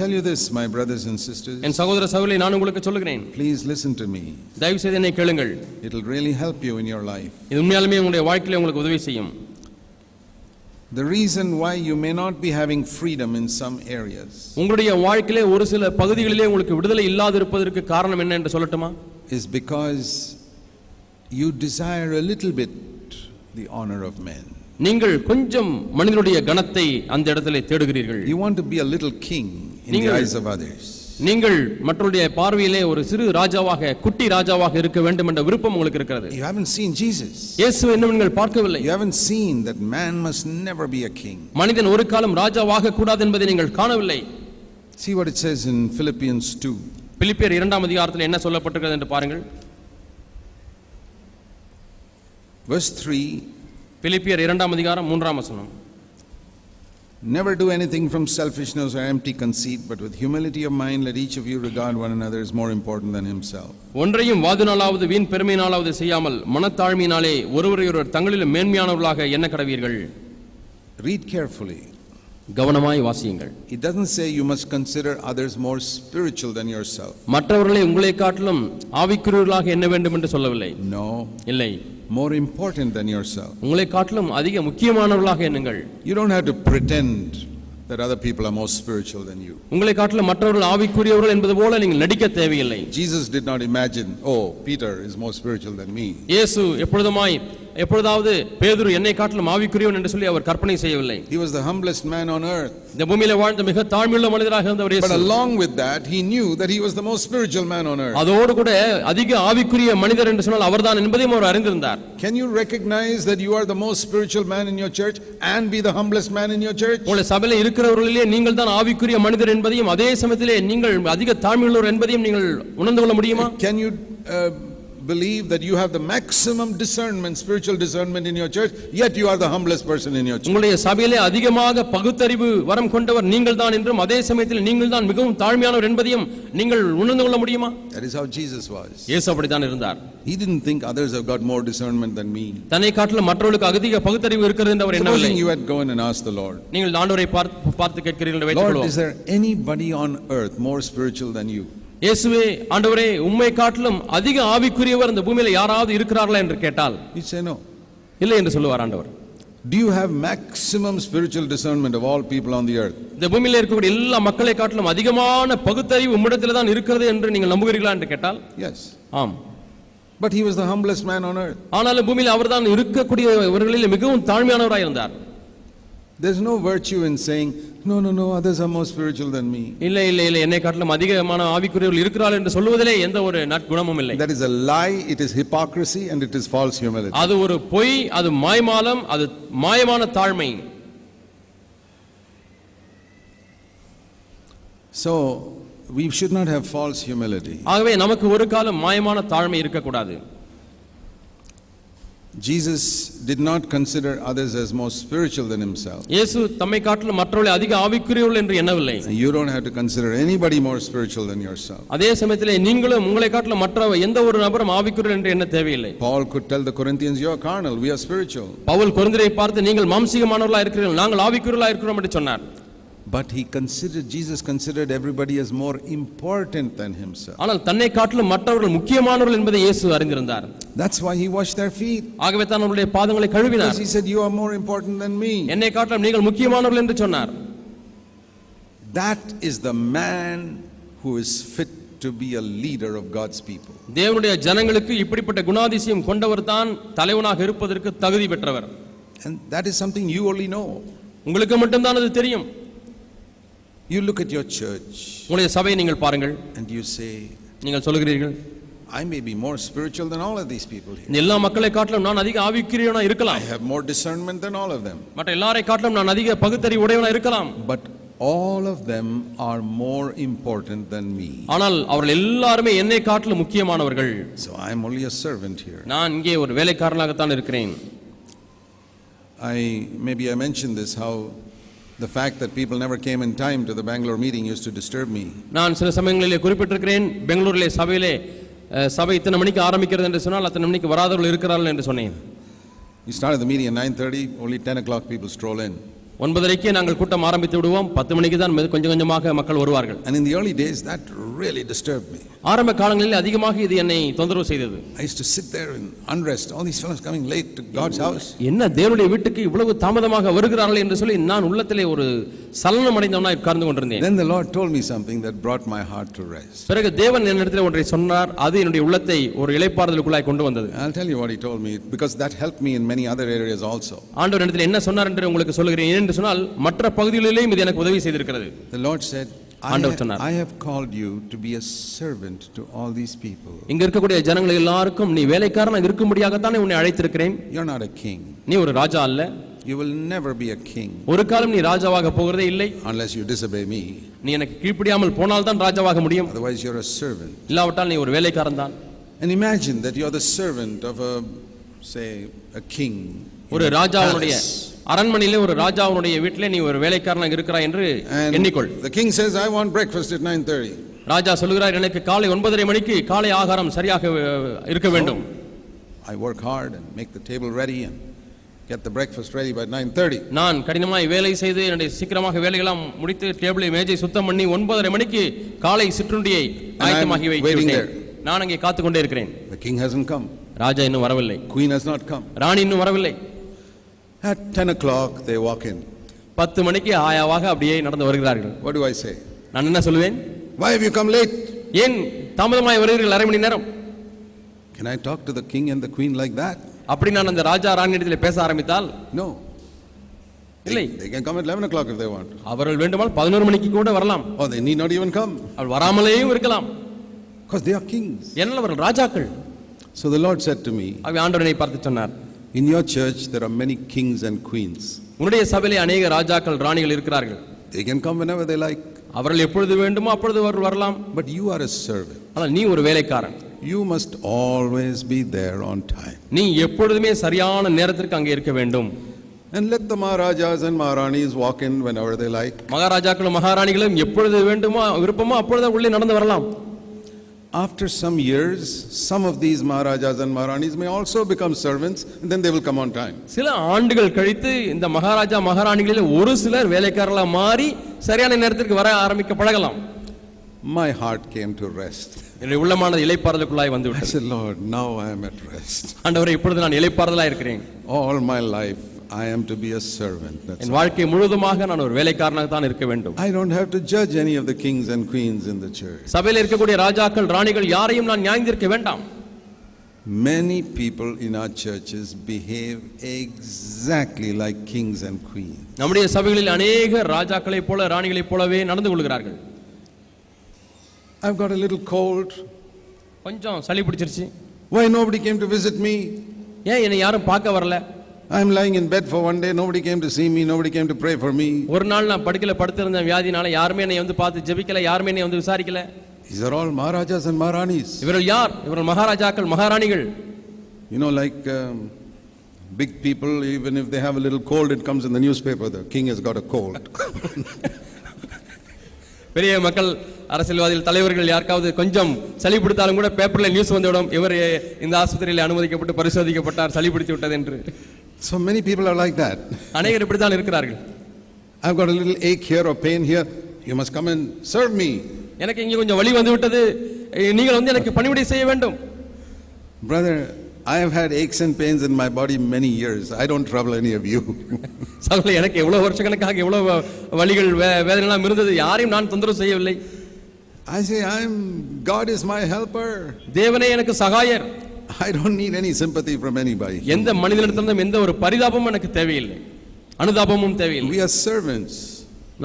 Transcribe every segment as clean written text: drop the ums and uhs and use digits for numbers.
tell you this, my brothers and sisters. என் சகோதர சகோதரிகளே, நான் உங்களுக்கு சொல்லுகிறேன். Please listen to me. தயவு செய்து என்னை கேளுங்கள். It will really help you in your life. இது உண்மையாலுமே உங்களுடைய வாழ்க்கையில உங்களுக்கு உதவி செய்யும். The reason why you may not be having freedom in some areas. உங்களுடைய வாழ்க்கையிலே ஒரு சில பகுதிகளிலே உங்களுக்கு விடுதலை இல்லாதிருப்பதற்கு காரணம் என்ன என்று சொல்லட்டுமா? Is because you desire a little bit the honor of men. நீங்கள் கொஞ்சம் மனிதனுடைய கணத்தை அந்த இடத்திலே தேடுகிறீர்கள். You want to be a little king in the eyes of others. நீங்கள் மற்றவருடைய பார்வையிலே ஒரு சிறு ராஜாவாக, குட்டி ராஜாவாக இருக்க வேண்டும் என்ற விருப்பம் உங்களுக்கு இருக்கிறது. You haven't seen Jesus. இயேசுவை இன்னும் நீங்கள் பார்க்கவில்லை. You haven't seen that man must never be a king. மனிதன் ஒரு காலம் ராஜாவாக கூடாது என்பதை நீங்கள் காணவில்லை. See what it says in Philippians 2. பிலிப்பியர் 2ஆம் அதிகாரத்தில் என்ன சொல்லப்பட்டிருக்கிறது என்று பாருங்கள். Verse 3. பிலிப்பியர் 2ஆம் அதிகாரம் 3ஆம் வசனம். Never do anything from selfishness or empty conceit, but with humility of mind let each of you regard one another as more important than himself. ஒன்றையும் வாதினாலாவது வீண் பெருமையினாலாவது செய்யாமல் மனத்தாழ்மையினாலே ஒருவரையொருவர் தங்களிலும் மேன்மையானவர்களாக எண்ண கடவீர்கள். Read carefully. கவனமாய் வாசியுங்கள். It doesn't say you must consider others more spiritual than yourself. மற்றவர்களை உங்களை காட்டிலும் ஆவிக்குரியவர்களாக எண்ண வேண்டும் என்று சொல்லவில்லை. No. இல்லை. More important than yourself. உங்களை காட்டிலும் அதிக முக்கியமானவர்களாக எண்ணுங்கள். You don't have to pretend that other people are more spiritual than you. உங்களை காட்டிலும் மற்றவர்கள் ஆவிக்குரியவர்கள் என்பது போல நீங்கள் நடிக்க தேவையில்லை. Jesus did not imagine, oh, Peter is more spiritual than me. இயேசு எப்பொழுதாவது பேதுரு என்னை காட்டிலும் ஆவிக்குரியவன் என்று சொல்லி அவர் கற்பனை செய்யவில்லை. He was the humblest man on earth. இந்த பூமியிலே வாழ்ந்த மிக தாழ்மையுள்ள மனிதராக இருந்தவர் இயேசு. But along with that he knew that he was the most spiritual man on earth. அதோடு கூட அதிக ஆவிக்குரிய மனிதர் என்று சொன்னால் அவர்தான் என்பதையும் அவர் அறிந்திருந்தார். Can you recognize that you are the most spiritual man in your church and be the humblest man in your church? உங்கள் சபையிலே இருக்கிறவர்களிலே நீங்கள் தான் ஆவிக்குரிய மனிதர் என்பதையும் அதே சமயத்திலே நீங்கள் அதிக தாழ்மையுள்ளவர் என்பதையும் நீங்கள் உணர்ந்து கொள்ள முடியுமா? Can you believe that you have the maximum discernment, spiritual discernment in your church, yet you are the humblest person in your church? உங்களுடைய சபையிலே அதிகமாக பகுத்தறிவு வரம் கொண்டவர் நீங்கள் தான் என்றும் அதே சமயத்தில் நீங்கள் தான் மிகவும் தாழ்மையானவர் என்பதையும் நீங்கள் உணர்ந்து கொள்ள முடியுமா? That is how Jesus was. இயேசு அப்படிதான் இருந்தார். He didn't think others have got more discernment than me. தன்னை காட்டிலும் மற்றவர்களுக்கு அதிக பகுத்தறிவு இருக்கிறது என்று அவர் எண்ணவில்லை. You had gone and asked the Lord. நீங்கள் ஆண்டவரை பார்த்து கேட்கிறீர்கள் என்று வைத்துக்கொள்வோம். Lord, is there anybody on earth more spiritual than you? இயேசுவே, ஆண்டவரே, உம்மை காட்டிலும் அதிக ஆவிக்குரியவர் இந்த பூமியில யாராவது இருக்கிறார்களா என்று கேட்டால் you say no. இல்லை என்று சொல்லுவார் ஆண்டவர். Do you have maximum spiritual discernment of all people on the earth? இந்த பூமியில இருக்கக்கூடிய எல்லா மக்களை காட்டிலும் அதிகமான பகுத்தறிவு உம்மிடத்தில் தான் இருக்கிறது என்று நீங்கள் நம்புகிறீர்களா என்று கேட்டால் yes. ஆம். But he was the humblest man on earth. ஆனால் பூமியில அவர்தான் இருக்கக்கூடியவர்களில் மிகவும் தாழ்மையானவராய் இருந்தார். There's no virtue in saying no, others are more spiritual than me. இல்லை என்னை காட்டிலும் அதிகமான ஆவிக்குரியவர்கள் இருக்கிறார்கள் என்று சொல்வதிலே எந்த ஒரு நற்குணமும் இல்லை. That is a lie, it is hypocrisy and it is false humility. அது ஒரு பொய், அது மாய்மாலம், அது மாயமான தாழ்மை. So we should not have false humility. ஆகவே நமக்கு ஒரு காலம் மாயமான தாழ்மை இருக்க கூடாது. Jesus did not consider others as more spiritual than himself. இயேசு தம்மை காட்டிலும் மற்றவர்களை அதிக ஆவிக்குரியவர்கள் என்று எண்ணவில்லை. You don't have to consider anybody more spiritual than yourself. அதே சமயத்திலே நீங்களும் உங்களை காட்டிலும் மற்ற எந்த ஒரு நபரும் ஆவிக்குரியவர் என்று எண்ண தேவையில்லை. Paul could tell the Corinthians, you are carnal, we are spiritual. Pavul கொரிந்தியரை பார்த்து நீங்கள் மாம்சீகமானவர்களாக இருக்கிறீர்கள், நாங்கள் ஆவிக்குரியவர்களாக இருக்கிறோம் என்று சொன்னார். But Jesus considered everybody as more important than himself. ஆனால் தன்னை காட்டிலும் மற்றவர்கள் முக்கியமானவர்கள் என்பதை இயேசு அறிந்திருந்தார். That's why he washed their feet. ஆகவே தான் அவருடைய பாதங்களை கழுவினார். Because he said, you are more important than me. என்னை காட்டிலும் நீங்கள் முக்கியமானவர்கள் என்று சொன்னார். That is the man who is fit to be a leader of God's people. தேவனுடைய ஜனங்களுக்கு இப்படிப்பட்ட குணாதிசயம் கொண்டவர் தான் தலைவனாக இருப்பதற்கு தகுதி பெற்றவர். And that is something you only know. உங்களுக்கு மட்டும் தான் அது தெரியும். You look at your church. உங்களுடைய சபையை நீங்கள் பாருங்கள். And you say, நீங்கள் சொல்கிறீர்கள், I may be more spiritual than all of these people here. எல்லா மக்களை காட்டிலும் நான் அதிக ஆவிக்குரியவனா இருக்கலாம். I have more discernment than all of them. மற்ற எல்லாரை காட்டிலும் நான் அதிக பகுத்தறிவு உடையவனா இருக்கலாம். But all of them are more important than me. ஆனால் அவர்கள் எல்லாரும் என்னை காட்டிலும் முக்கியமானவர்கள். So I am only a servant here. நான் இங்கே ஒரு வேலைக்காரனாக தான் இருக்கிறேன். Maybe I mentioned this, how the fact that people never came in time to the Bangalore meeting used to disturb me. நான் சில சமயங்களிலே குறிப்பிட்டிருக்கிறேன், பெங்களூரிலே சபை இத்தனை மணிக்கு ஆரம்பிக்கிறது என்று சொன்னால் அத்தனை மணிக்கு வராதவர்கள் இருக்கிறார்கள் என்று சொன்னேன். We started the meeting at 9:30, only 10 o'clock people stroll in. 9:30க்கே நாங்கள் கூட்டம் ஆரம்பித்து விடுவோம். 10 மணிக்கு தான் கொஞ்சம் கொஞ்சமாக மக்கள் வருவார்கள். And in the early days, that really disturbed me. ஆரம்ப காலங்களில் அதிகமாக இது என்னை தொந்தரவு செய்தது. I used to sit there in unrest. All these fellows coming late to God's house. என்ன தேவனுடைய வீட்டுக்கு இவ்வளவு தாமதமாக வருகிறார்கள் என்று சொல்லி நான் உள்ளத்திலே ஒரு சலனம் அடைந்தவனாய் உட்கார்ந்து கொண்டிருந்தேன். Then the Lord told me something that brought my heart to rest. பிறகு தேவன் என்னிடத்தில் ஒன்றை சொன்னார். அது என்னுடைய உள்ளத்தை ஒரு இளைப்பாறுதலுக்குள்ளாய் கொண்டு வந்தது. I'll tell you what he told me because that helped me in many other areas also. ஆண்டவர் என்னிடத்தில் என்ன சொன்னார் என்று உங்களுக்கு சொல்கிறேன். ஏனென்று சொன்னால் மற்ற பகுதிகளிலேயும் இது எனக்கு உதவி செய்திருக்கிறது. The Lord said, I have called you to be a servant to all these people. இங்க இருக்கக்கூடிய ஜனங்கள் எல்லாருக்கும் நீ வேலைக்காரனாக இருக்கும்படியாக தான் உன்னை அழைத்திருக்கிறேன். You're not a king. நீ ஒரு ராஜா அல்ல. You will never be a king. ஒரு காலம் நீ ராஜாவாக போகிறதே இல்லை. Unless you disobey me. நீ எனக்கு கீழ்ப்படியாமல் போனால் தான் ராஜாவாக முடியும். Otherwise you're a servant. இல்லாவிட்டால் நீ ஒரு வேலைக்காரன் தான். And imagine that you're the servant of a king. ஒரு ராஜாவுடைய அரண்மனையிலே ஒரு ராஜாவுடைய வீட்டிலே நீ ஒரு வேலைக்காரனாக இருக்கிறாய் என்று எண்ணிக்கொள். The king says, I want breakfast at 9:30. ராஜா சொல்கிறார், எனக்கு காலை 9:30 மணிக்கு காலை ஆகாரம் சரியாக இருக்க வேண்டும். I work hard and make the table ready and get the breakfast ready by 9:30. நான் கடினமாய் வேலை செய்து என்னுடைய சீக்கிரமாக வேலையெல்லாம் முடித்து டேபிளை மேஜை சுத்தம் பண்ணி 9:30 மணிக்கு காலை சிற்றுண்டியை ஆயத்தமாகி வைக்கிறேன். நான் அங்கே காத்து கொண்டே இருக்கிறேன். The king hasn't come. ராஜா இன்னும் வரவில்லை. Queen has not come. ராணி இன்னும் வரவில்லை. At 10 o'clock they walk in. 10 மணிக்கு ஆயாவாக அப்படியே நடந்து வருகிறார்கள். What do I say? நான் என்ன சொல்வேன்? Why have you come late? ஏன் தாமதமாய் வருகிறீர்கள் அரை மணி நேரம்? Can I talk to the king and the queen like that? அப்படி நான் அந்த ராஜா ராணியிடத்தில் பேச ஆரம்பித்தால்? No. இல்லை. They can come at 11 o'clock if they want. அவர்கள் வேண்டுமானால் 11 மணிக்கு கூட வரலாம். Or they need not even come. அவர்கள் வராமலேயும் இருக்கலாம். Because they are kings. ஏனென்றால் அவர்கள் ராஜாக்கள். So the Lord said to me, ஆண்டவர் என்னை பார்த்து சொன்னார், in your church there are many kings and queens. உன்னுடைய சபையிலே अनेक ராஜாக்கள் ராணிகள் இருக்கிறார்கள். They can come whenever they like. அவர்கள் எப்பொழுது வேண்டுமோ அப்பொழுது வரலாம். But you are a servant. ஆனால் நீ ஒரு வேலைக்காரன். You must always be there on time. நீ எப்பொழுதுமே சரியான நேரத்திற்கு அங்கே இருக்க வேண்டும். And let the Maharajas and Maharanis walk in whenever they like. மகாராஜாக்களும் மகாராணிகளும் எப்பொழுது வேண்டுமோ விருப்பமோ அப்பொழுது உள்ளே நடந்து வரலாம். After some years, some of these Maharajas and Maharanis may also become servants, and then they will come on time. சில ஆண்டுகள் கழித்து இந்த மகாராஜா மகாராணிகளில் ஒரு சிலர் வேலைக்காரர்களாக மாறி சரியான நேரத்திற்கு வர ஆரம்பிக்க பழகலாம். My heart came to rest. என்னுடைய உள்ளமானது இளைப்பாறுதலுக்குள்ளாய் வந்து விட்டது. I said, Lord, now I am at rest. ஆண்டவரே, இப்பொழுது நான் இளைப்பாறுதலாய் இருக்கிறேன். All my life I am to be a servant. என் வாழ்க்கை முழுவதுமாக நான் ஒரு வேலைக்காரனாக தான் இருக்க வேண்டும். I don't have to judge any of the kings and queens in the church. சபையில் இருக்கக்கூடிய ராஜாக்கள் ராணிகள் யாரையும் நான் நியாயந்தீர்க்க வேண்டாம். Many people in our churches behave exactly like kings and queens. நம்முடைய சபைகளில் अनेक ராஜாக்களைப் போல ராணிகளைப் போலவே நடந்து கொள்கிறார்கள். I've got a little cold. கொஞ்சம் சளி பிடிச்சிருச்சு. Why nobody came to visit me? ஏன் என்னை யாரும் பார்க்க வரல? I'm lying in bed for one day, nobody came to see me, nobody came to pray for me. ஒரு நாள் நான் படுக்கையில படுத்திருந்த வியாதினால யாருமே என்னை வந்து பார்த்து ஜெபிக்கல, யாருமே என்னை வந்து விசாரிக்கல. These are all Maharajas and Maharanis. இவர்கள் யார்? இவர்கள் மகாராஜாக்கள் மகாராணிகள். You know, like big people, even if they have a little cold, it comes in the newspaper, the king has got a cold. பெரிய மக்கள் அரசியல்வாதிகள் தலைவர்கள் யாருக்காவது கொஞ்சம் சளி பிடித்தாலும் கூட பேப்பர்ல நியூஸ் வந்துவிடும், இவர் இந்த ஆஸ்பத்திரியில் அனுமதிக்கப்பட்டு பரிசோதிக்கப்பட்டார், சளி பிடித்து விட்டது என்று. So many people are like that. அநேகர் இப்படித்தான் இருக்கிறார்கள். I've got a little ache here or pain here, you must come and serve me. எனக்கு இங்கே கொஞ்சம் வலி வந்து விட்டது, நீங்கள் வந்து எனக்கு பணிவிடை செய்ய வேண்டும். Brother, I have had aches and pains in my body many years. I don't trouble any of you. சகோதரர்களே, எனக்கு எவ்வளவு வருஷக்கணக்காக எவ்வளவு வலிகள் வேதனைலாம் இருந்தது, யாரையும் நான் தொந்தரவு செய்யவில்லை. I say, God is my helper. தேவனே எனக்கு சகாயர். I don't need any sympathy from anybody. எந்த மனிதனிடத்திலும் எந்த ஒரு பரிதாபமும் எனக்கு தேவையில்லை, அனுதாபமும் தேவையில்லை. We are servants.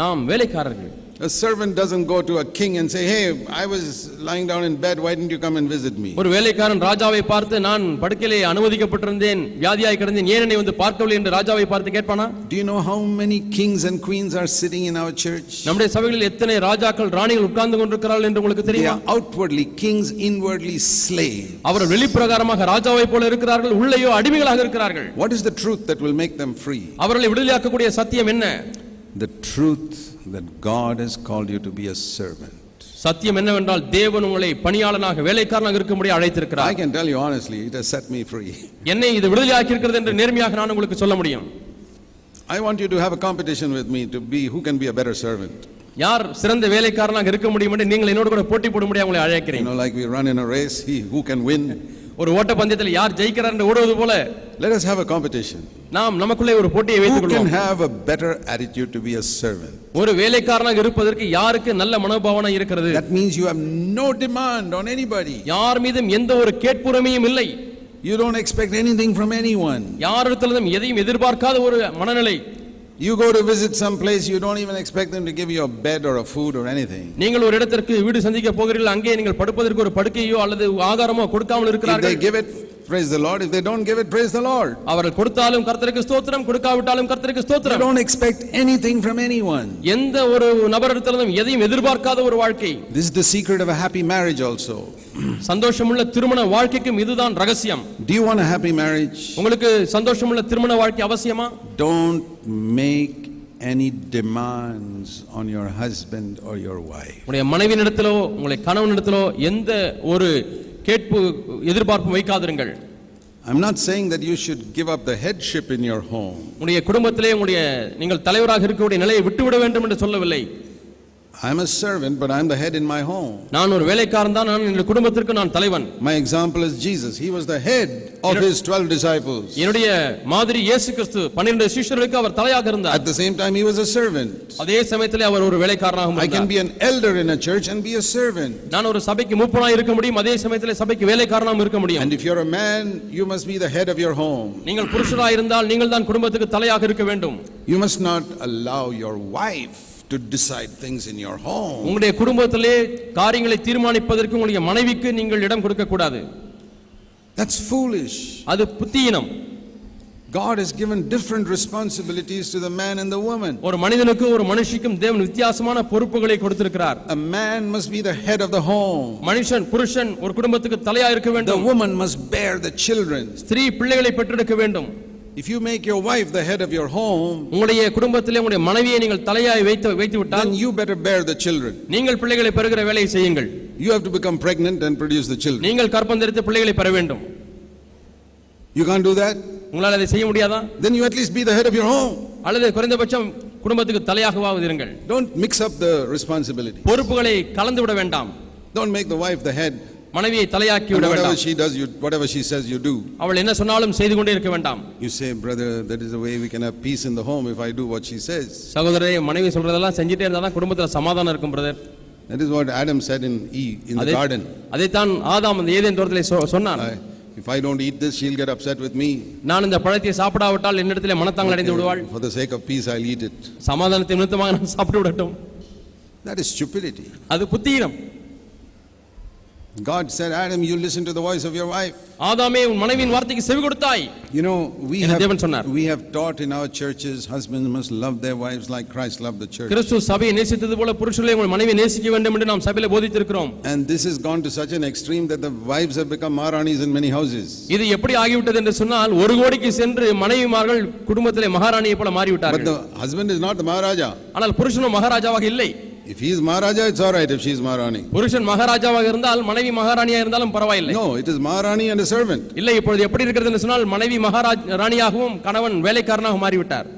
நாம் வேலைக்காரர்கள். A servant doesn't go to a king and say, hey, I was lying down in bed, why didn't you come and visit me? ஒரு வேலைக்காரன் ராஜாவை பார்த்து, நான் படுக்கையிலே அனுமதிக்கப்பட்டிருந்தேன், வியாதியாய் கிடந்தேன், ஏன் என்னை வந்து பார்க்கவில்லை என்று ராஜாவை பார்த்து கேட்பானா? Do you know how many kings and queens are sitting in our church? நம்முடைய சபைகளில் எத்தனை ராஜாக்கள் ராணிகள் உட்கார்ந்து கொண்டிருக்கிறார்கள் என்று உங்களுக்கு தெரியுமா? They are outwardly kings, inwardly slaves. அவர்கள் வெளிப்பிரகாரமாக ராஜாவை போல இருக்கிறார்கள், உள்ளேயோ அடிமைகளாக இருக்கிறார்கள். What is the truth that will make them free? அவர்களை விடுதலையாக்கக்கூடிய சத்தியம் என்ன? The truth that God has called you to be a servant. சத்தியம் என்னவென்றால் தேவன் உங்களை பணியாளனாக வேலைக்காரனாக இருக்கும்படி அழைத்திருக்கிறார். I can tell you honestly, it has set me free. என்னை இது விடுதலையாக்கி இருக்கிறது என்று நேர்மையாக நான் உங்களுக்கு சொல்ல முடியும். I want you to have a competition with me to be who can be a better servant. யார் சிறந்த வேலைக்காரனாக இருக்க முடியும் என்று நீங்கள் என்னோடு கூட போட்டி போடும்படி உங்களை You அழைக்கிறேன். know, like we run in a race, who can win. ஒரு ஓட்ட பந்தயத்தில் யார் ஜெயிக்கிறார் என்று ஓடுவது போல Let us have a competition. நாம் நமக்குள்ளே ஒரு போட்டியை Who வைத்துக் can கொள்வோம். have a better attitude to be a servant? ஒரு வேலைக்காரனாக இருப்பதற்கு யாருக்கு நல்ல மனோபாவனை இருக்கிறது? That means you have no demand on anybody. யார் மீதும் எந்த ஒரு கேட்புரிமையும் இல்லை. You don't expect anything from anyone. யாரிடத்திலும் எதையும் எதிர்பார்க்காத ஒரு மனநிலை. You go to visit some place, you don't even expect them to give you a bed or a food or anything. நீங்கள் ஒரு இடத்திற்கு வீடு சந்திக்க போகிறீர்கள், அங்கே நீங்கள் படுப்பதற்கு ஒரு படுக்கையோ அல்லது ஆகாரமோ கொடுக்காமல் If இருக்கிறார்கள். they give it, praise the Lord. If they don't give it, praise the Lord. அவர்கள் கொடுத்தாலும் கர்த்தருக்கு ஸ்தோத்திரம், கொடுக்காவிட்டாலும் கர்த்தருக்கு You ஸ்தோத்திரம். don't expect anything from anyone. எந்த ஒரு நபரிடத்திலும் எதையும் எதிர்பார்க்காத ஒரு வாழ்க்கை. This is the secret of a happy marriage also. சந்தோஷமுள்ள திருமண வாழ்க்கைக்கும் இதுதான் ரகசியம். Do you want a happy marriage? உங்களுக்கு சந்தோஷமுள்ள திருமண வாழ்க்கை அவசியமா? Don't make any demands on your husband or your wife. உங்களுடைய மனைவியினிடத்திலோ உங்களுடைய கணவனிடத்திலோ எந்த ஒரு கேட்பு எதிர்பார்ப்பும் வைக்காதிருங்கள். I'm not saying that you should give up the headship in your home. உங்களுடைய குடும்பத்திலே நீங்கள் தலைவராக இருக்கக்கூடிய நிலையை விட்டுவிட வேண்டும் என்று சொல்லவில்லை. I'm a servant, but I'm the head in my home. நான் ஒரு வேலைக்காரன் தான், நான் என்னுடைய குடும்பத்திற்கு நான் தலைவன். My example is Jesus. He was the head of his 12 disciples. என்னுடைய மாதிரி இயேசு கிறிஸ்து 12 சீஷர்களுக்கு அவர் தலையாக இருந்தார். At the same time he was a servant. அதே சமயத்திலே அவர் ஒரு வேலைக்காரனாகவும் I can இருந்தார். be an elder in a church and be a servant. நான் ஒரு சபைக்கு மூப்பனாய் இருக்க முடியும், அதே சமயத்திலே சபைக்கு வேலைக்காரனாகவும் இருக்க முடியும். And if you're a man, you must be the head of your home. நீங்கள் புருஷராய் இருந்தால் நீங்கள் தான் குடும்பத்துக்கு தலையாக இருக்க வேண்டும். You must not allow your wife to decide things in your home. உங்களுடைய குடும்பத்திலே காரியங்களை தீர்மானிப்பதற்கு உங்களுடைய மனைவிக்கு நீங்கள் இடம் கொடுக்க கூடாது. That's foolish. அது புத்தியினம். God has given different responsibilities to the man and the woman. ஒரு மனிதனுக்கு ஒரு மனுஷிக்கும் தேவன் வித்தியாசமான பொறுப்புகளை கொடுத்திருக்கிறார். A man must be the head of the home. புருஷன் ஒரு குடும்பத்துக்கு தலையாக இருக்க The வேண்டும். woman must bear the children. ஸ்திரீ பிள்ளைகளை பெற்றெடுக்க வேண்டும். If you make your wife the head of your home, உங்களுடைய குடும்பத்திலே உங்களுடைய மனைவியை நீங்கள் தலையாய் வைத்து விட்டால் then you better bear the children. நீங்கள் பிள்ளைகளை பெறுகிற வேலையை செய்யுங்கள். You have to become pregnant and produce the children. நீங்கள் கர்ப்பம் தரித்து பிள்ளைகளை பெற வேண்டும். You can't do that? உங்களால் அதை செய்ய முடியாதா? Then you at least be the head of your home. அல்லது குறைந்தபட்சம் குடும்பத்துக்கு தலையாகவாவது இருங்கள். Don't mix up the responsibility. பொறுப்புகளை கலந்து விட வேண்டாம். Don't make the wife the head. மனைவியை தலையாக்கி விட Whatever வேண்டாம். she does, whatever she says, you do. அவள் என்ன சொன்னாலும் செய்து கொண்டே இருக்க வேண்டாம். You say, brother, that is the way we can have peace in the home if I do what she says. சகோதரரே, மனைவி சொல்றதெல்லாம் செஞ்சிட்டே இருந்தா தான் குடும்பத்துல சமாதானம் இருக்கும் brother. That is what Adam said in the garden. அதைத்தான் ஆதாம் அந்த ஏதேன் தோட்டத்திலே சொன்னான். If I don't eat this, she'll get upset with me. நான் இந்த பழத்தை சாப்பிடாவிட்டால் என்னிடத்திலே மனத்தாங்கள் அடைந்து விடுவாள். For the sake of peace, I'll eat it. சமாதானத்தை நிமித்தமாக நான் சாப்பிட்டு விடட்டும். That is stupidity. அது புத்தியினம். God said, Adam, you listen to the voice of your wife. ஆதாமே, உன் மனைவியின் வார்த்தைக்கு செவி கொடுத்தாய். You know, தேவன் சொன்னார். we have taught in our churches, husbands must love their wives like Christ loved the church. கிறிஸ்து சபையை நேசித்தது போல புருஷர்களே உங்கள் மனைவியை நேசிக்க வேண்டும் என்று நாம் சபையிலே போதித்திருக்கிறோம். And this has gone to such an extreme that the wives have become maharanis in many houses. இது எப்படி ஆகிவிட்டது என்று சொன்னால், ஒரு கோடிக்கு சென்று மனைவிமார்கள் குடும்பத்திலே மகாராணியை போல மாறிவிட்டார்கள். But the husband is not the maharaja. ஆனால் புருஷனும் மகாராஜாவாக இல்லை. If he is maharaja, it's all right if she is maharani. புருஷன் மகாராஜாவாக இருந்தால் மனைவி மகாராணியாக இருந்தாலும் பரவாயில்லை. No, it is maharani and a servant. இல்லை, இப்பொழுது எப்படி இருக்கிறது என்று சொன்னால் மனைவி மகாராணியாகவும் கணவன் வேலைக்காரனாகவும் மாறிவிட்டார்.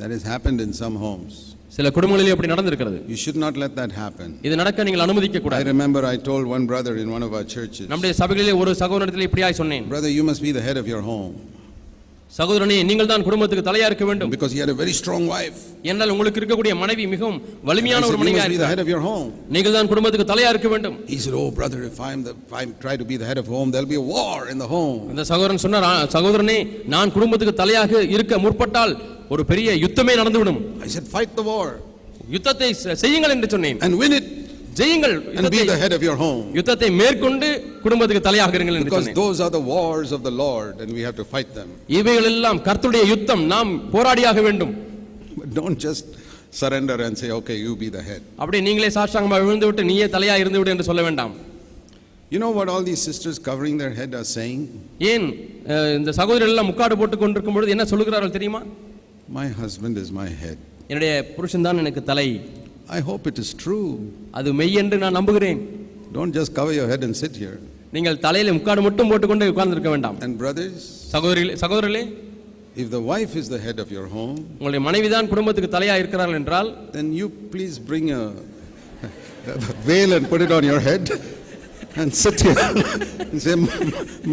That has happened in some homes. சில குடும்பங்களில் எப்படி நடந்திருக்கிறது. You should not let that happen. இது நடக்க நீங்கள் அனுமதிக்க I கூடாது. remember I told one brother in one of our churches, நம்முடைய சபைகளிலே ஒரு சகோதரனிடத்தில் இப்படியாய் சொன்னேன். brother, you must be the head of your home. சகோதரனே, நீங்கள் தான் குடும்பத்துக்கு தலையா இருக்க வேண்டும். Because he had a very strong wife. ஏனென்றால் உங்களுக்கு இருக்கக்கூடிய மனைவி மிகவும் வலிமையான ஒரு மனைவியா You must be the head இருக்கிறார். of your home. நீங்கள் தான் குடும்பத்துக்கு தலையா இருக்க வேண்டும். He said, oh brother, if I try to be the head of home, there'll be a war in the home. இந்த சகோதரன் சொன்னார், சகோதரனே, நான் குடும்பத்துக்கு தலையாக இருக்க முற்பட்டால் ஒரு பெரிய யுத்தமே நடந்துவிடும். I said, fight the war. யுத்தத்தை செய்யுங்கள் என்று சொன்னேன். And win it. ஜெயுங்கள். And be the head of your home. யுத்தத்தை மேற்கொண்டு குடும்பத்துக்கு தலையாக இருங்கள் என்று Because சொன்னேன். those are the wars of the Lord and we have to fight them. இவைகள் எல்லாம் கர்த்தருடைய யுத்தம், நாம் போராடியாக வேண்டும். But don't just surrender and say, okay, you be the head. அப்படியே நீங்களே சாஷ்டாங்கமாக விழுந்து விட்டு நீயே தலையா இருந்து விடு என்று சொல்ல வேண்டாம். You know what all these sisters covering their head are saying? ஏன் இந்த சகோதரர்கள் எல்லாம் முக்காடு போட்டுக் கொண்டிருக்கும் பொழுது என்ன சொல்லுகிறார்கள் தெரியுமா? My husband is my head. என்னுடைய புருஷன் தான் எனக்கு தலை. I hope it is true. அது மெய் என்று நான் நம்புகிறேன். Don't just cover your head and sit here. நீங்கள் தலையில முக்காடு மட்டும் போட்டுக்கொண்டு உட்கார்ந்திருக்க வேண்டாம். And brothers, சகோதரர்களே, If the wife is the head of your home, உங்களுடைய மனைவிதான் குடும்பத்துக்கு தலையா இருக்கிறார்கள் என்றால், then you please bring a veil and put it on your head and sit here and say,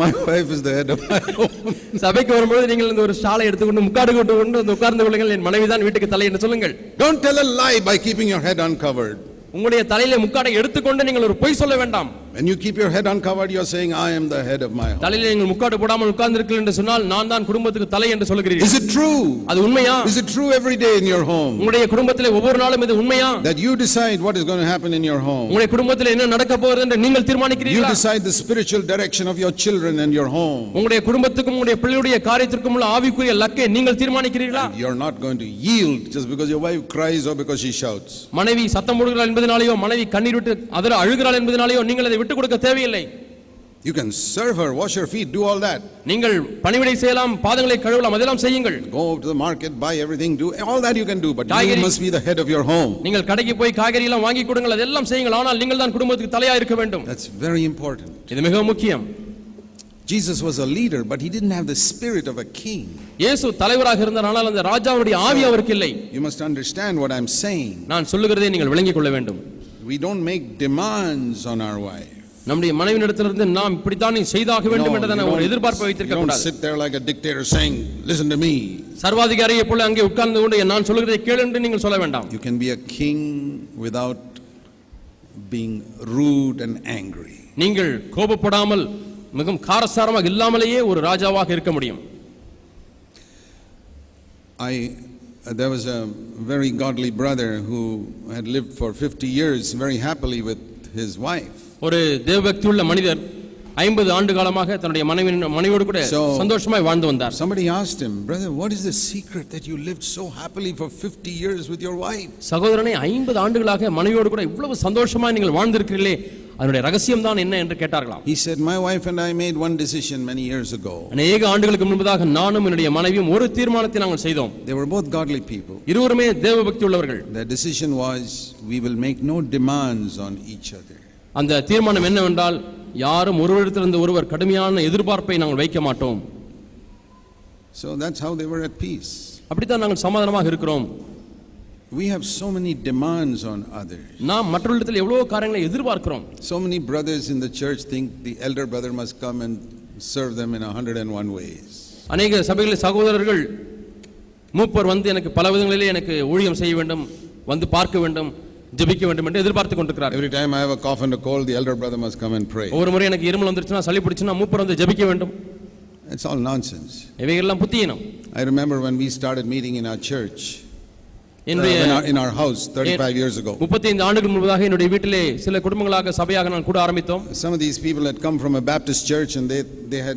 my wife is the head of my home. சபைக்கு வரும்போது நீங்கள் இந்த ஒரு ஷாலை எடுத்துக்கொண்டு முக்காடு கொண்டு வந்து உட்கார்ந்து கொள்ளுங்கள், என் மனைவிதான் வீட்டுக்கு தலை என்று சொல்லுங்கள். Don't tell a lie by keeping your head uncovered. உங்களுடைய தலையிலே முக்காடை எடுத்துக்கொண்டு நீங்கள் ஒரு பொய் சொல்ல வேண்டாம். When you keep your head uncovered, you are saying, I am the head of my home. தலையிலே நீங்கள் முக்காடு போடாமல் உட்கார்ந்திருக்கிறீர்கள் என்று சொன்னால், நான் தான் குடும்பத்துக்கு தலை என்று சொல்கிறீர்கள். Is it true? அது உண்மையா? Is it true every day in your home? உங்களுடைய குடும்பத்திலே ஒவ்வொரு நாளும் இது உண்மையா? That you decide what is going to happen in your home. உங்களுடைய குடும்பத்திலே என்ன நடக்க போகிறது என்று நீங்கள் You தீர்மானிக்கிறீர்களா? decide the spiritual direction of your children and your home. உங்களுடைய குடும்பத்துக்கும் உங்களுடைய பிள்ளையுடைய காரியத்திற்கும் உள்ள ஆவிக்குரிய லக்கை நீங்கள் தீர்மானிக்கிறீர்களா? You're not going to yield just because your wife cries or because she shouts. மனைவி சத்தம் போடுகிறாள் என்பதனாலேயோ, மனைவி கண்ணீர் விட்டு அதில் அழுகிறாள் என்பதனாலேயோ நீங்கள் அதை விட்டுக் கொடுக்க தேவையில்லை. You can serve her, wash her feet, do all that. நீங்கள் பணிவிடை செய்யலாம், பாதங்களை கழுவலாம், அதெல்லாம் செய்யுங்கள். Go to the market, buy everything, do all that you can do, but you must be the head of your home. நீங்கள் கடைக்கு போய் காய்கறி எல்லாம் வாங்கி கொடுங்கள், அதெல்லாம் செய்யுங்கள், ஆனால் நீங்கள் தான் குடும்பத்துக்கு தலையா இருக்க வேண்டும். That's very important. இது மிகவும் முக்கியம். Jesus was a leader, but he didn't have the spirit of a king. இயேசு தலைவராக இருந்தார், ஆனால் அந்த ராஜாவுடைய ஆவி அவருக்கு இல்லை. You must understand what I'm saying. நான் சொல்லுகிறதை நீங்கள் விளங்கிக் கொள்ள வேண்டும். We don't make demands on our wife. நம்முடைய மனைவியிடத்திலிருந்து நாம் இப்படித்தான் செய்தாக வேண்டும் என்றதான ஒரு எதிர்பார்ப்பை வைத்திருக்க Don't கூடாது. sit there like a dictator saying, listen to me. சர்வாதிகாரியை போல அங்கே உட்கார்ந்து கொண்டு நான் சொல்லுகிறதை கேளு என்று நீங்கள் சொல்ல வேண்டாம். You can be a king without being rude and angry. நீங்கள் கோபப்படாமல் மிகவும் காரசாரமாக இல்லாமலேயே ஒரு ராஜாவாக இருக்க முடியும். There was a very godly brother who had lived for 50 years very happily with his wife. ஒரு தேவபக்தியுள்ள மனிதர் 50 ஆண்டு காலமாக தன்னுடைய மனைவியோடு கூட சந்தோஷமாய் வாழ்ந்து வந்தார். Somebody asked him, brother, what is the secret that you lived so happily for 50 years with your wife? சகோதரனே, 50 ஆண்டுகளாக மனைவியோடு கூட இவ்வளவு சந்தோஷமாய் நீங்கள் வாழ்ந்திருக்கிறீர்களே, அதனுடைய ரகசியம் தான் என்ன என்று கேட்டார்களாம். He said, my wife and I made one decision many years ago. அநேக ஆண்டுகளுக்கு முன்பதாக நானும் என்னுடைய மனைவியும் ஒரு தீர்மானத்தை நாங்கள் செய்தோம். They were both godly people. இருவருமே தேவபக்தி உள்ளவர்கள். Their decision was, we will make no demands on each other. அந்த தீர்மானம் என்னவென்றால், யாரும் ஒருவரிடத்திலிருந்து ஒருவர் கடுமையான எதிர்பார்ப்பை நாங்கள் வைக்க மாட்டோம். So that's how they were at peace. அப்படித்தான் நாங்கள் சமாதானமாக இருக்கிறோம். We have so many demands on others. நாம் மற்றவர்களிடத்தில் எவ்வளவு காரியங்களை எதிர்பார்க்கிறோம். So many brothers in the church think the elder brother must come and serve them in 101 ways. அநேக சபைகளில் சகோதரர்கள் மூப்பர் வந்து எனக்கு பல விதங்களிலே எனக்கு ஊழியம் செய்ய வேண்டும், வந்து பார்க்க வேண்டும், ஜெபிக்க வேண்டும் என்று எதிர்பார்த்து கொண்டிருக்கிறார். Every time I have a cough and a cold, the elder brother must come and pray. ஒவ்வொரு முறை எனக்கு இருமல் வந்துருச்சுனா, சளி பிடிச்சுனா மூப்பர் வந்து ஜெபிக்க வேண்டும். It's all nonsense. இவைகளெல்லாம் புத்தியீனம். I remember when we started meeting in our church, in our house 35 years ago. 35 ஆண்டுகள் முன்பதாக என்னுடைய வீட்டிலே சில குடும்பங்களாக சபையாக நான் கூட ஆரம்பித்தோம். Some of these people had come from a Baptist church and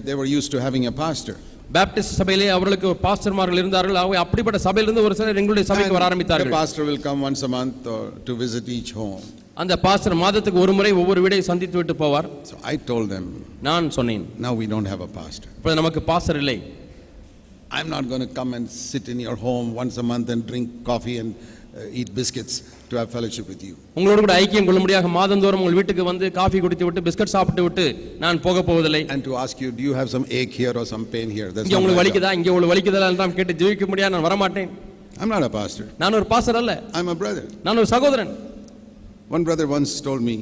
they were used to having a pastor. Baptist சபையிலே அவர்களுக்கு ஒரு பாஸ்டர்மார்கள் இருந்தார்கள். அவங்க அப்படிப்பட்ட சபையிலிருந்து ஒரு சிலர் எங்களுடைய சபைக்கு வர ஆரம்பித்தார்கள். The pastor will come once a month or to visit each home. அந்த பாஸ்டர் மாதத்துக்கு ஒரு முறை ஒவ்வொரு வீடை சந்தித்து விட்டு போவார். So I told them, நான் சொன்னேன், now we don't have a pastor. இப்போ நமக்கு பாஸ்டர் இல்லை. I'm not going to come and sit in your home once a month and drink coffee and eat biscuits to have fellowship with you. உங்களோட கூட ஐக்கியம் கொள்ளும்படியாக மாதந்தோறும் உங்கள் வீட்டுக்கு வந்து காபி குடித்து விட்டு பிஸ்கட் சாப்பிட்டு விட்டு நான் போக போவதில்லை. And to ask you, do you have some ache here or some pain here? இங்க உங்களுக்கு வலிக்குதா, இங்க உங்களுக்கு வலிக்குதா எல்லாம் கேட்டு ஜெபிக்க முடியாது. நான் வர மாட்டேன். I'm not a pastor. நான் ஒரு பாஸ்டர் அல்ல. I'm a brother. நான் ஒரு சகோதரன். One brother once told me,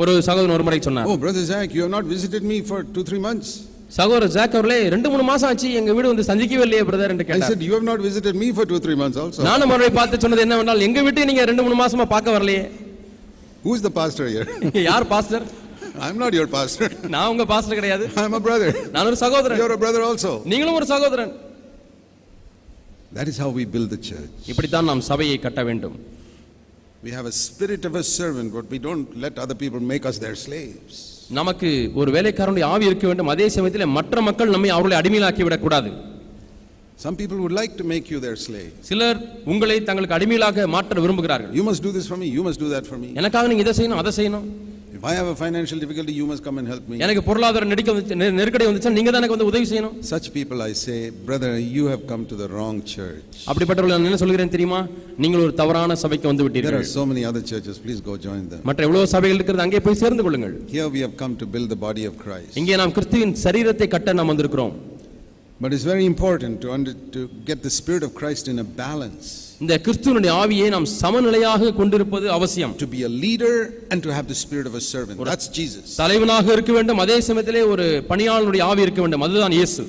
ஒரு சகோதரன் ஒரு முறை சொன்னார், oh brother Zach, you have not visited me for 2-3 months. சகோதரர் ஜாக் அவர்களே, 2-3 மாசம் ஆச்சு எங்க வீடு வந்து சந்திக்கவே இல்லையே பிரதர் என்று கேட்டார். I said, you have not visited me for 2-3 months also. நானும் அவரை பார்த்து சொன்னது என்னவென்றால், எங்க வீட்டை நீங்க 2-3 மாசமா பார்க்க வரலையே. Who is the pastor here? யார் pastor? I'm not your pastor. நான் உங்க பாஸ்டர் கிடையாது. I'm a brother. நான் ஒரு சகோதரன். You're a brother also. நீங்களும் ஒரு சகோதரன். That is how we build the church. இப்படித்தான் நாம் சபையை கட்ட வேண்டும். We have a spirit of a servant, but we don't let other people make us their slaves. நமக்கு ஒரு வேலைக்காரனுடைய ஆவி இருக்க வேண்டும். அதே சமயத்தில் மற்ற மக்கள் நம்மை அவர்களை அடிமையாக்கி விடக் கூடாது. Some people would like to make you their slave. சிலர் உங்களை தங்களுக்கு அடிமையாக மாற்ற விரும்புகிறார்கள். You must do this for me, you must do that for me. எனக்காக நீங்க இதை செய்யணும், அதை செய்யணும். If I have a financial difficulty, you must come and help me. எனக்கு பொருளாதார நெருக்கடி வந்துச்சா நீங்க தான் எனக்கு வந்து உதவி செய்யணும். Such people I say, brother, you have come to the wrong church. அப்படிப்பட்டவர்கள் நான் என்ன சொல்கிறேன் தெரியுமா? நீங்கள் ஒரு தவறான சபைக்கு வந்து விட்டீர்கள். There are so many other churches, please go join them. மற்ற எவ்வளவு சபைகள் இருக்கிறது, அங்கே போய் சேர்ந்து கொள்ளுங்கள். Here we have come to build the body of Christ. இங்கே நாம் கிறிஸ்துவின் சரீரத்தை கட்ட நாம் வந்திருக்கிறோம். But it's very important to get the Spirit of Christ in a balance. இந்த கிறிஸ்துவினுடைய ஆவியை நாம் சமநிலையாக கொண்டிருப்பது அவசியம். To be a leader and to have the spirit of a servant. That's Jesus. தலைவனாக இருக்க வேண்டும், அதே சமயத்திலே ஒரு பணியாளனுடைய ஆவி இருக்க வேண்டும். அதுதான் இயேசு.